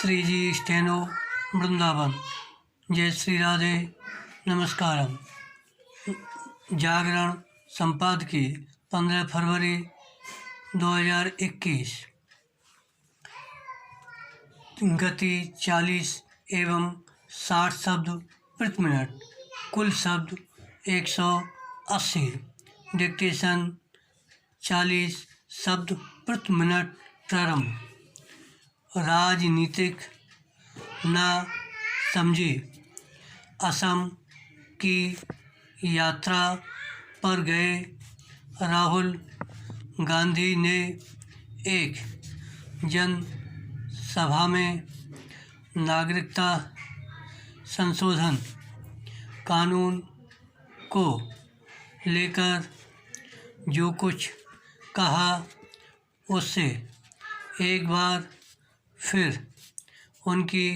श्री जी steno Vrindavan. जय श्री राधे, नमस्कारम। जागरण संपादकीय 15 फरवरी 2021। गति 40 एवं 60 शब्द प्रति मिनट। कुल शब्द 180। डिक्टेशन 40 शब्द प्रति मिनट। प्रारंभ। राजनीतिक ना समझी। असम की यात्रा पर गए राहुल गांधी ने एक जनसभा में नागरिकता संशोधन कानून को लेकर जो कुछ कहा उससे एक बार फिर उनकी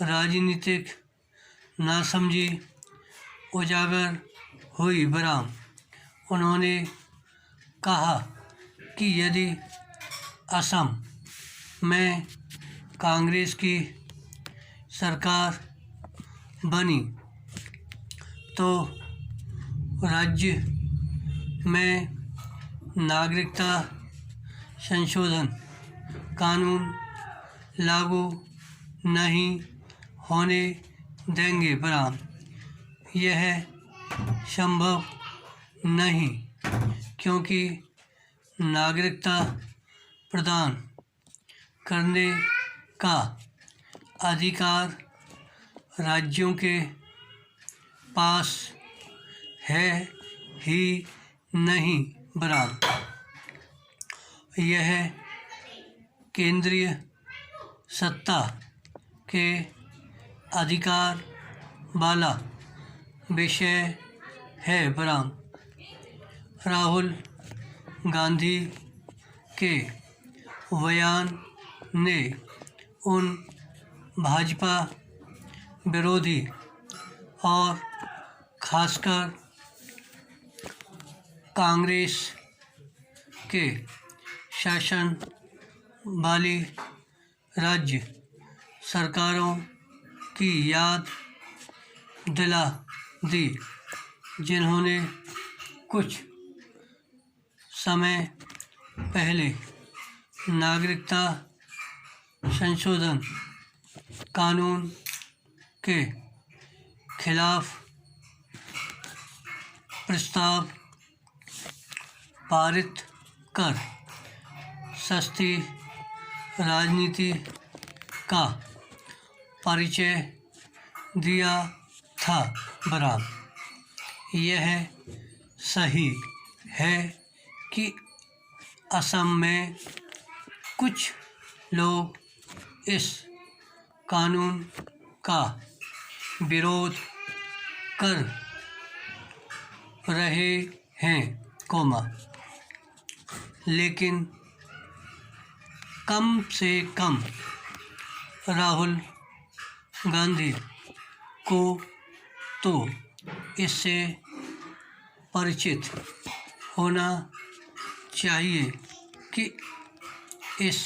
राजनीतिक नासमझी उजागर हुई। बराम उन्होंने कहा कि यदि असम में कांग्रेस की सरकार बनी तो राज्य में नागरिकता संशोधन कानून लागू नहीं होने देंगे। बराम यह संभव नहीं, क्योंकि नागरिकता प्रदान करने का अधिकार राज्यों के पास है ही नहीं। बराम यह केंद्रीय सत्ता के अधिकार वाला विषय है। बराम राहुल गांधी के बयान ने उन भाजपा विरोधी और खासकर कांग्रेस के शासन वाली राज्य सरकारों की याद दिला दी, जिन्होंने कुछ समय पहले नागरिकता संशोधन कानून के खिलाफ प्रस्ताव पारित कर सस्ती राजनीति का परिचय दिया था। बराम यह सही है कि असम में कुछ लोग इस कानून का विरोध कर रहे हैं, लेकिन कम से कम राहुल गांधी को तो इससे परिचित होना चाहिए कि इस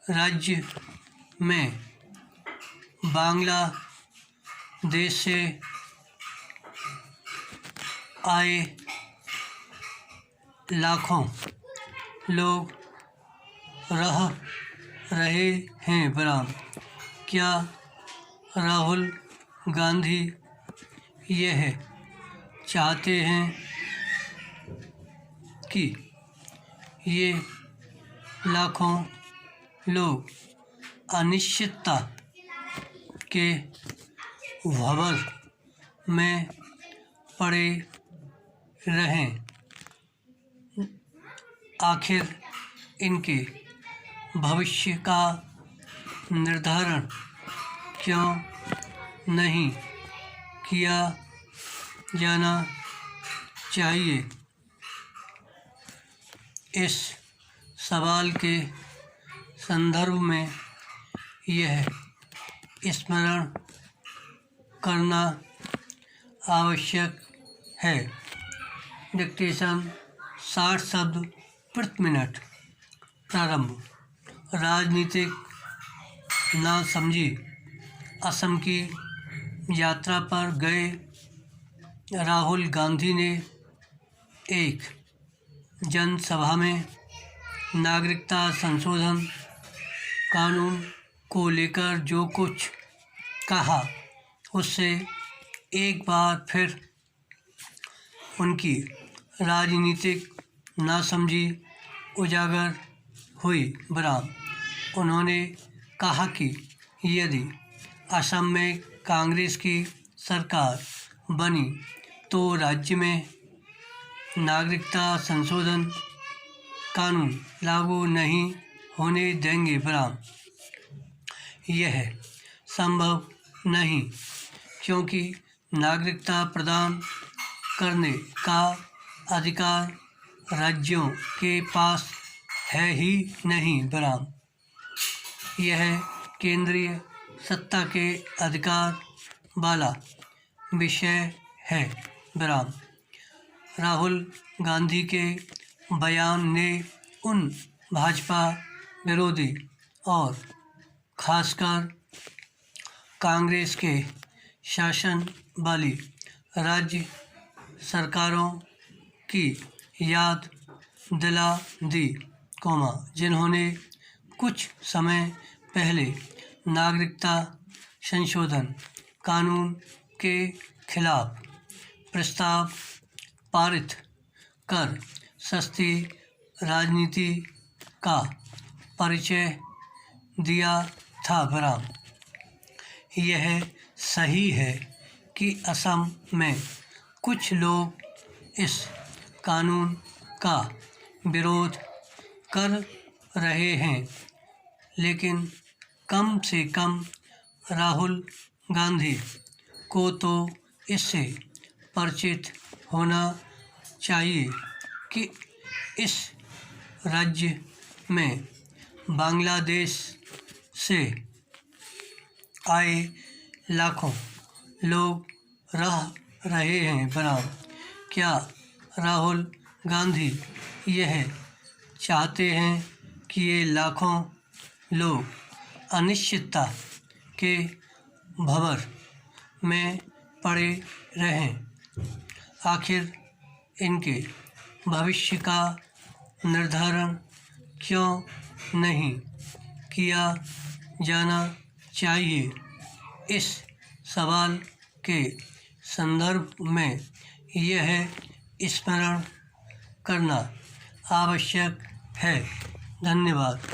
राज्य में बांग्लादेश से आए लाखों लोग रह रहे हैं। बराम क्या राहुल गांधी यह चाहते हैं कि ये लाखों लोग अनिश्चितता के भंवर में पड़े रहें? आखिर इनके भविष्य का निर्धारण क्यों नहीं किया जाना चाहिए? इस सवाल के संदर्भ में यह स्मरण करना आवश्यक है। डिक्टेशन 60 शब्द प्रति मिनट। प्रारंभ। राजनीतिक ना समझी। असम की यात्रा पर गए राहुल गांधी ने एक जनसभा में नागरिकता संशोधन कानून को लेकर जो कुछ कहा, उससे एक बार फिर उनकी राजनीतिक नासमझी उजागर हुई। बराम उन्होंने कहा कि यदि असम में कांग्रेस की सरकार बनी तो राज्य में नागरिकता संशोधन कानून लागू नहीं होने देंगे। बराम यह संभव नहीं, क्योंकि नागरिकता प्रदान करने का अधिकार राज्यों के पास है ही नहीं। बराम यह केंद्रीय सत्ता के अधिकार वाला विषय है। बराम राहुल गांधी के बयान ने उन भाजपा विरोधी और खासकर कांग्रेस के शासन वाली राज्य सरकारों की याद दिला दी, जिन्होंने कुछ समय पहले नागरिकता संशोधन कानून के खिलाफ प्रस्ताव पारित कर सस्ती राजनीति का परिचय दिया था। बराम यह सही है कि असम में कुछ लोग इस कानून का विरोध कर रहे हैं, लेकिन कम से कम राहुल गांधी को तो इससे परिचित होना चाहिए कि इस राज्य में बांग्लादेश से आए लाखों लोग रह रहे हैं। बराम क्या राहुल गांधी यह चाहते हैं कि ये लाखों लोग अनिश्चितता के भंवर में पड़े रहें? आखिर इनके भविष्य का निर्धारण क्यों नहीं किया जाना चाहिए? इस सवाल के संदर्भ में यह स्मरण करना आवश्यक है। धन्यवाद।